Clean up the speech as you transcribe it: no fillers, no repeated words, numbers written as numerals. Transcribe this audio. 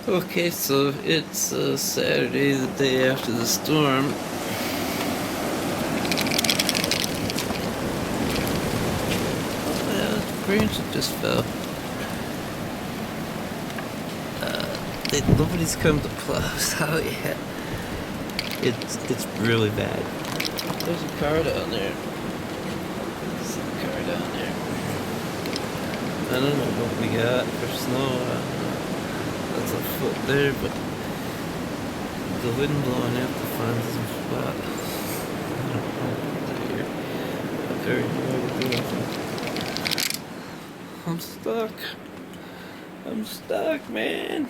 Okay, so it's Saturday, the day after the storm. Oh, yeah, the branch just fell. Nobody's come to plow us out yet. It's really bad. There's a car down there. There's a car down there. I don't know what we got for snow. That's a foot there, but the wind blowing out to find some spot. I don't know what to hear. I very no idea. I'm stuck. I'm stuck, man.